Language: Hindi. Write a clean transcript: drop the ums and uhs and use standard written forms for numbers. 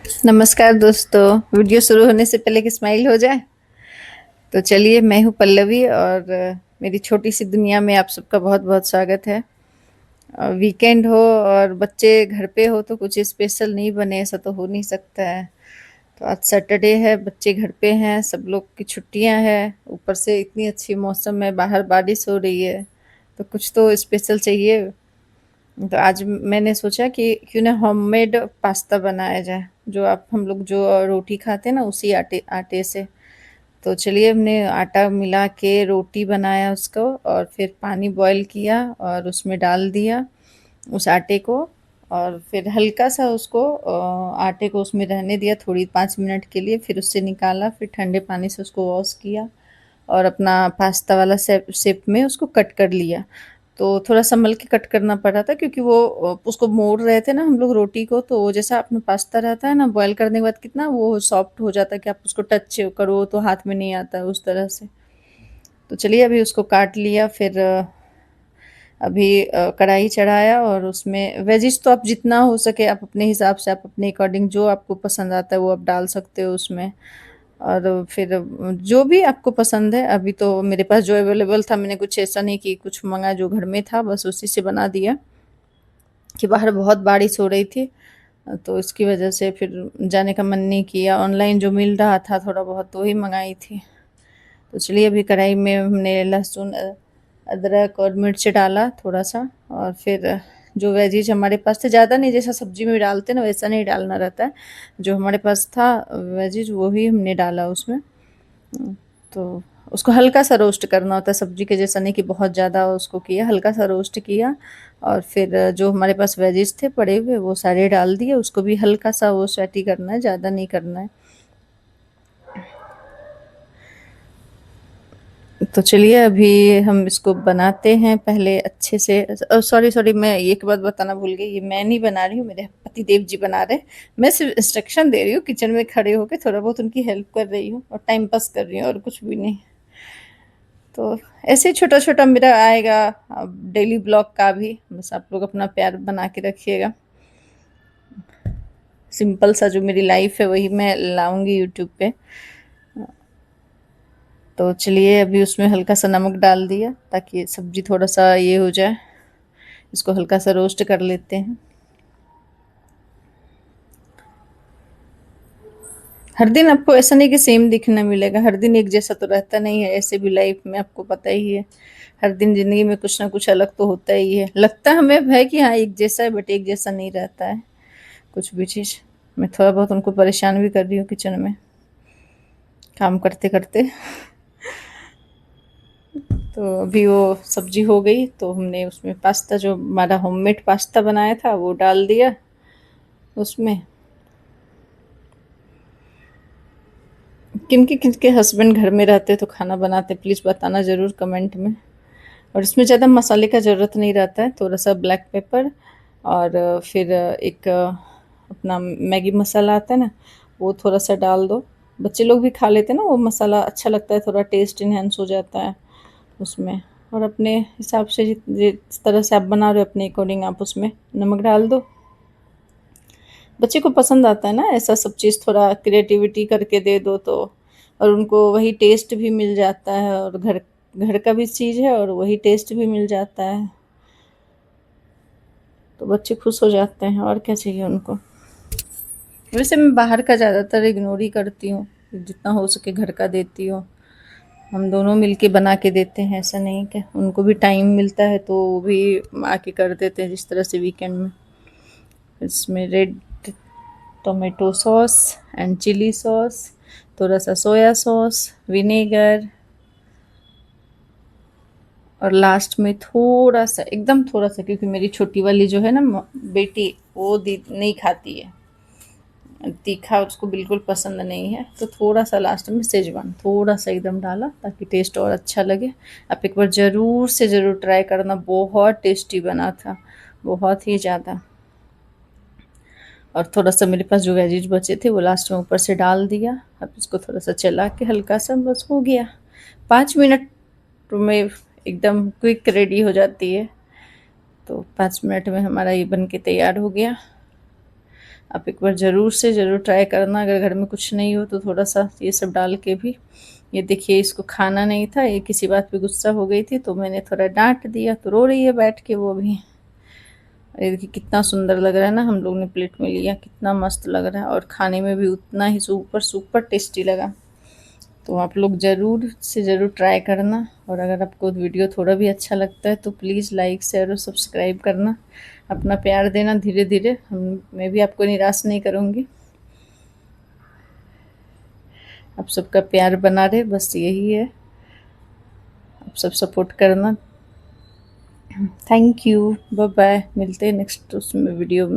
नमस्कार दोस्तों। वीडियो शुरू होने से पहले कि स्माइल हो जाए। तो चलिए, मैं हूँ पल्लवी और मेरी छोटी सी दुनिया में आप सबका बहुत बहुत स्वागत है। वीकेंड हो और बच्चे घर पे हो तो कुछ स्पेशल नहीं बने, ऐसा तो हो नहीं सकता है। तो आज सैटरडे है, बच्चे घर पे हैं, सब लोग की छुट्टियां हैं, ऊपर से इतनी अच्छी मौसम है, बाहर बारिश हो रही है, तो कुछ तो स्पेशल चाहिए। तो आज मैंने सोचा कि क्यों ना होममेड पास्ता बनाया जाए, जो आप हम लोग जो रोटी खाते हैं ना, उसी आटे आटे से। तो चलिए, हमने आटा मिला के रोटी बनाया उसको, और फिर पानी बॉईल किया और उसमें डाल दिया उस आटे को। और फिर हल्का सा उसको आटे को उसमें रहने दिया थोड़ी 5 मिनट के लिए, फिर उससे निकाला, फिर ठंडे पानी से उसको वॉश किया और अपना पास्ता वाला शेप शेप में उसको कट कर लिया। तो थोड़ा संभल के कट करना पड़ा था, क्योंकि वो उसको मोड़ रहे थे ना हम लोग रोटी को, तो वो जैसा अपना पास्ता रहता है ना, बॉयल करने के बाद कितना वो सॉफ्ट हो जाता है कि आप उसको टच करो तो हाथ में नहीं आता है उस तरह से। तो चलिए, अभी उसको काट लिया, फिर अभी कढ़ाई चढ़ाया और उसमें वेजिस तो आप जितना हो सके आप अपने हिसाब से, आप अपने अकॉर्डिंग जो आपको पसंद आता है वो आप डाल सकते हो उसमें। और फिर जो भी आपको पसंद है, अभी तो मेरे पास जो अवेलेबल था, मैंने कुछ ऐसा नहीं कि कुछ मंगा, जो घर में था बस उसी से बना दिया। कि बाहर बहुत बारिश हो रही थी, तो इसकी वजह से फिर जाने का मन नहीं किया। ऑनलाइन जो मिल रहा था थोड़ा बहुत तो वही मंगाई थी। तो चलिए, अभी कढ़ाई में हमने लहसुन अदरक और मिर्च डाला थोड़ा सा, और फिर जो वेजीज हमारे पास थे, ज़्यादा नहीं, जैसा सब्जी में डालते ना वैसा नहीं डालना रहता है। जो हमारे पास था वेजीज वो ही हमने डाला उसमें। तो उसको हल्का सा रोस्ट करना होता है, सब्जी के जैसा नहीं कि बहुत ज़्यादा उसको किया, हल्का सा रोस्ट किया। और फिर जो हमारे पास वेजिस थे पड़े हुए वो सारे डाल दिए, उसको भी हल्का सा वो सैटी करना है, ज़्यादा नहीं करना है। तो चलिए, अभी हम इसको बनाते हैं पहले अच्छे से। सॉरी सॉरी, मैं एक बात बताना भूल गई, ये मैं नहीं बना रही हूँ, मेरे पति देव जी बना रहे हैं। मैं सिर्फ इंस्ट्रक्शन दे रही हूँ, किचन में खड़े होकर थोड़ा बहुत उनकी हेल्प कर रही हूँ और टाइम पास कर रही हूँ, और कुछ भी नहीं। तो ऐसे ही छोटा छोटा मेरा आएगा डेली ब्लॉग का भी, बस आप लोग अपना प्यार बना के रखिएगा। सिंपल सा जो मेरी लाइफ है वही मैं लाऊंगी यूट्यूब पे। तो चलिए, अभी उसमें हल्का सा नमक डाल दिया ताकि सब्जी थोड़ा सा ये हो जाए। इसको हल्का सा रोस्ट कर लेते हैं। हर दिन आपको ऐसा नहीं कि सेम दिखना मिलेगा, हर दिन एक जैसा तो रहता नहीं है, ऐसे भी लाइफ में आपको पता ही है। हर दिन जिंदगी में कुछ ना कुछ अलग तो होता ही है, लगता हमें है कि हाँ एक जैसा है, बट एक जैसा नहीं रहता है कुछ भी चीज़। मैं थोड़ा बहुत उनको परेशान भी कर रही हूँ किचन में काम करते करते। तो अभी वो सब्जी हो गई, तो हमने उसमें पास्ता, जो हमारा होममेड पास्ता बनाया था, वो डाल दिया उसमें। किनके किनके हस्बैंड घर में रहते तो खाना बनाते, प्लीज़ बताना ज़रूर कमेंट में। और इसमें ज़्यादा मसाले का ज़रूरत नहीं रहता है, थोड़ा सा ब्लैक पेपर और फिर एक अपना मैगी मसाला आता है ना, वो थोड़ा सा डाल दो। बच्चे लोग भी खा लेते हैं ना वो मसाला, अच्छा लगता है, थोड़ा टेस्ट इन्हेंस हो जाता है उसमें। और अपने हिसाब से जिस तरह से आप बना रहे हो अपने अकॉर्डिंग आप उसमें नमक डाल दो। बच्चे को पसंद आता है ना ऐसा सब चीज़, थोड़ा क्रिएटिविटी करके दे दो तो। और उनको वही टेस्ट भी मिल जाता है, और घर घर का भी चीज़ है और वही टेस्ट भी मिल जाता है। तो बच्चे खुश हो जाते हैं, और क्या चाहिए उनको। वैसे मैं बाहर का ज़्यादातर इग्नोर ही करती हूँ, जितना हो सके घर का देती हूँ। हम दोनों मिलके बना के देते हैं, ऐसा नहीं कि उनको भी टाइम मिलता है तो वो भी आके कर देते हैं, जिस तरह से वीकेंड में। इसमें red tomato sauce and chilli sauce, थोड़ा सा सोया सॉस, विनेगर, और लास्ट में थोड़ा सा, एकदम थोड़ा सा, क्योंकि मेरी छोटी वाली जो है ना बेटी, वो नहीं खाती है तीखा, उसको बिल्कुल पसंद नहीं है, तो थोड़ा सा लास्ट में सेजवान थोड़ा सा एकदम डाला ताकि टेस्ट और अच्छा लगे। आप एक बार ज़रूर से ज़रूर ट्राई करना, बहुत टेस्टी बना था, बहुत ही ज़्यादा। और थोड़ा सा मेरे पास जो वेजीज बचे थे वो लास्ट में ऊपर से डाल दिया। अब इसको थोड़ा सा चला के हल्का सा, बस हो गया। 5 मिनट में एकदम क्विक रेडी हो जाती है। तो 5 मिनट में हमारा ये बन के तैयार हो गया। आप एक बार ज़रूर से ज़रूर ट्राई करना। अगर घर में कुछ नहीं हो तो थोड़ा सा ये सब डाल के भी। ये देखिए इसको खाना नहीं था, ये किसी बात पे गुस्सा हो गई थी तो मैंने थोड़ा डांट दिया, तो रो रही है बैठ के वो भी। ये देखिए कितना सुंदर लग रहा है ना, हम लोग ने प्लेट में लिया, कितना मस्त लग रहा है और खाने में भी उतना ही सुपर सुपर टेस्टी लगा। तो आप लोग ज़रूर से ज़रूर ट्राई करना। और अगर आपको वीडियो थोड़ा भी अच्छा लगता है तो प्लीज़ लाइक शेयर और सब्सक्राइब करना, अपना प्यार देना। धीरे धीरे मैं भी आपको निराश नहीं करूँगी, आप सबका प्यार बना रहे, बस यही है। आप सब सपोर्ट करना। थैंक यू, बाय बाय, मिलते हैं नेक्स्ट उसमें वीडियो में।